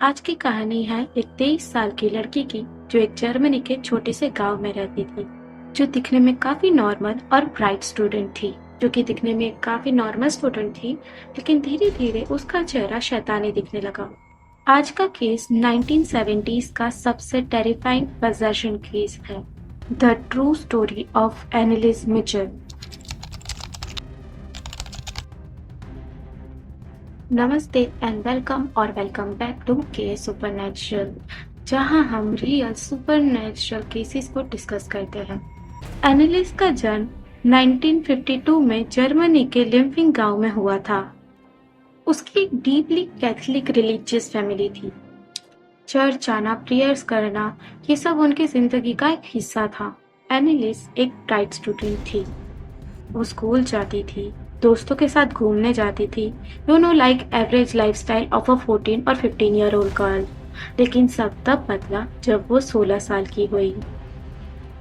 आज की कहानी है एक 23 साल की लड़की की जो एक जर्मनी के छोटे से गांव में रहती थी, जो दिखने में काफी नॉर्मल और ब्राइट स्टूडेंट थी। लेकिन धीरे धीरे उसका चेहरा शैतानी दिखने लगा। आज का केस 1970s का सबसे टेरिफाइंग पोजेशन केस है, the true story of Anneliese Michel. नमस्ते and welcome back to K Supernatural, जहां हम रियल सुपरनेचुरल केसेस को डिस्कस करते हैं। एनालिस का जन्म 1952 में जर्मनी के लिम्फिंग गांव में हुआ था। उसकी एक डीपली कैथोलिक रिलीजियस फैमिली थी। चर्च आना, प्रेयर्स करना, ये सब उनकी जिंदगी का एक हिस्सा था। एनालिस एक ब्राइट स्टूडेंट थी। वो स्कूल जाती थी, दोस्तों के साथ घूमने जाती थी, like average lifestyle of a 14 और 15 ईयर ओल्ड गर्ल। लेकिन सब तब बदला जब वो 16 साल की हुई।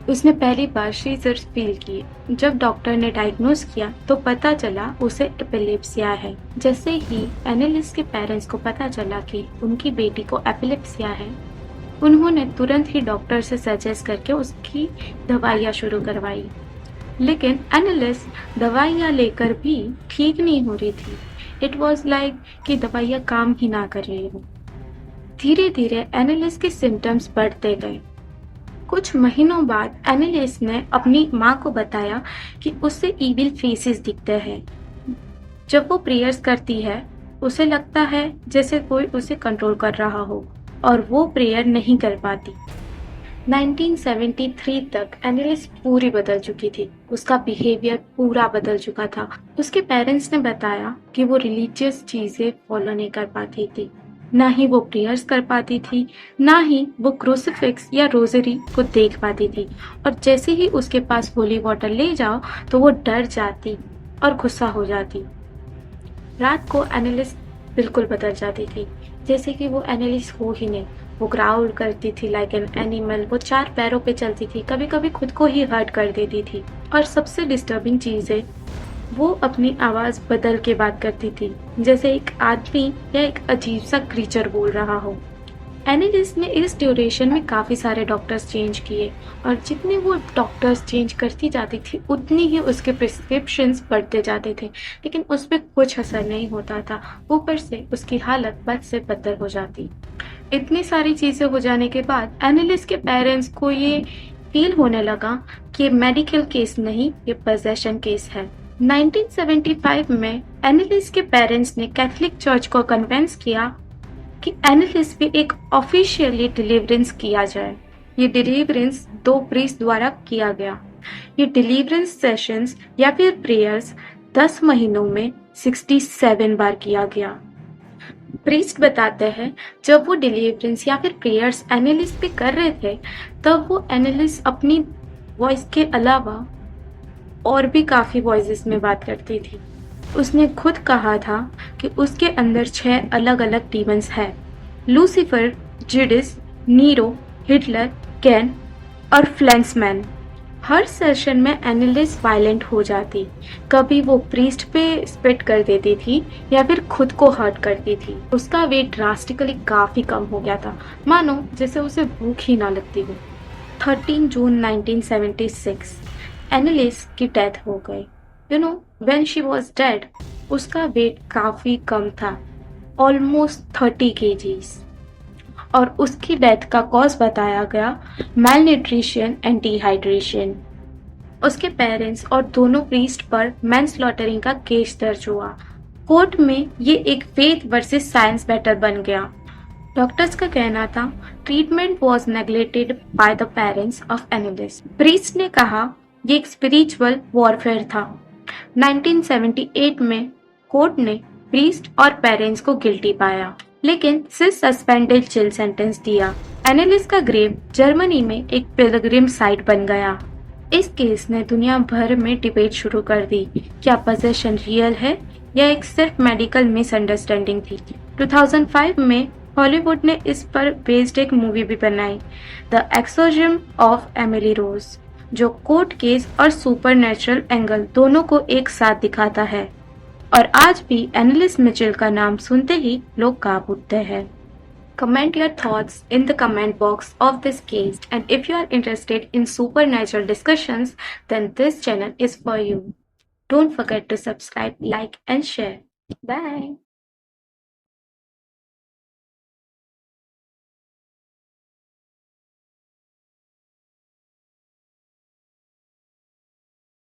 उसने पहली बार सीजर्स फील किए। जब डॉक्टर ने डायग्नोज किया तो पता चला उसे एपिलेप्सिया है। जैसे ही एनालिस के पेरेंट्स को पता चला कि उनकी बेटी को एपिलेप्सिया है, उन्होंने तुरंत ही डॉक्टर से सजेस्ट करके उसकी दवाइयाँ शुरू करवाई। लेकिन एनालिस दवाइयाँ लेकर भी ठीक नहीं हो रही थी। इट वॉज लाइक कि दवाइयाँ काम ही ना कर रही हो। धीरे धीरे एनालिस के सिम्टम्स बढ़ते गए। कुछ महीनों बाद एनालिस ने अपनी माँ को बताया कि उससे ईविल फेसेस दिखते हैं। जब वो प्रेयर्स करती है, उसे लगता है जैसे कोई उसे कंट्रोल कर रहा हो और वो प्रेयर नहीं कर पाती। 1973 तक एनालिस पूरी बदल चुकी थी। उसका बिहेवियर पूरा बदल चुका था। उसके पेरेंट्स ने बताया कि वो रिलीजियस चीजें फॉलो नहीं कर पाती थी, ना ही वो प्रेयर्स कर पाती थी, ना ही वो क्रूसिफिक्स या रोजरी को देख पाती थी। और जैसे ही उसके पास होली वाटर ले जाओ तो वो डर जाती और गुस्सा हो जाती। रात को एनालिस बिल्कुल बदल जाती थी, जैसे कि वो एनालिस हो ही नहीं। वो ग्राउल करती थी लाइक एन एनिमल। वो 4 पैरों पे चलती थी, कभी कभी खुद को ही हर्ट कर देती थी। और सबसे डिस्टर्बिंग चीज़ है, वो अपनी आवाज़ बदल के बात करती थी, जैसे एक आदमी या एक अजीब सा क्रीचर बोल रहा हो। एनालिस ने इस ड्यूरेशन में काफ़ी सारे डॉक्टर्स चेंज किए, और जितने वो डॉक्टर्स चेंज करती जाती थी उतनी ही उसके प्रिस्क्रिप्शंस बढ़ते जाते थे, लेकिन उस पर कुछ असर नहीं होता था। ऊपर से उसकी हालत बद से बदतर हो जाती। इतनी सारी चीज़ें हो जाने के बाद एनालिस के पेरेंट्स को ये फील होने लगा कि मेडिकल केस नहीं, ये पोजेशन केस है। 1975 में एनालिस के पेरेंट्स ने कैथोलिक चर्च को कन्विंस किया कि एनालिस पे एक ऑफिशियली डिलीवरेंस किया जाए। ये डिलीवरेंस 2 प्रीस्ट द्वारा किया गया। ये डिलीवरेंस सेशंस या फिर प्रेयर्स 10 महीनों में 67 बार किया गया। प्रीस्ट बताते हैं, जब वो डिलीवरेंस या फिर प्रेयर्स एनालिस पे कर रहे थे, तब वो एनालिस अपनी वॉइस के अलावा और भी काफ़ी वॉइसेस में बात करती थी। उसने खुद कहा था कि उसके अंदर 6 अलग अलग डीमंस हैं: Lucifer, Judas, Nero, Hitler, Cain और फ्लैंक्समैन। हर सेशन में एनालिस वायलेंट हो जाती। कभी वो प्रीस्ट पे स्पिट कर देती थी या फिर खुद को हर्ट करती थी। उसका वेट ड्रास्टिकली काफ़ी कम हो गया था, मानो जैसे उसे भूख ही ना लगती हो। 13 जून 1976 एनालिस की डेथ हो गई। व्हेन शी वॉज डेड, उसका वेट काफ़ी कम था, ऑलमोस्ट 30 kgs। और उसकी डेथ का कॉज बताया गया मैलन्यूट्रिशन एंड डिहाइड्रेशन। उसके पेरेंट्स और दोनों प्रीस्ट पर मैनस्लॉटरिंग का केस दर्ज हुआ। कोर्ट में ये एक फेथ वर्सेस साइंस बैटल बन गया। डॉक्टर्स का कहना था treatment was neglected by the parents of Anneliese. Priest ने कहा ये एक स्पिरिचुअल वॉरफेयर था। 1978 में कोर्ट ने प्रीस्ट और पेरेंट्स को गिल्टी पाया, लेकिन सिर्फ सस्पेंडेड जेल सेंटेंस दिया। एनालिस का ग्रेव जर्मनी में एक पिलग्रिम साइट बन गया। इस केस ने दुनिया भर में डिबेट शुरू कर दी, क्या पोजेशन रियल है या एक सिर्फ मेडिकल मिसअंडरस्टैंडिंग थी। 2005 में हॉलीवुड ने इस पर बेस्ड एक मूवी भी बनाई, the exorcism of Emily Rose, जो कोर्ट केस और सुपरनैचुरल एंगल दोनों को एक साथ दिखाता है। और आज भी एनालिस मिचेल का नाम सुनते ही लोग कांप उठते हैं। Comment your thoughts in the comment box of this case, and if you are interested in supernatural discussions, then this channel is for you. Don't forget to subscribe, like, and share. Bye.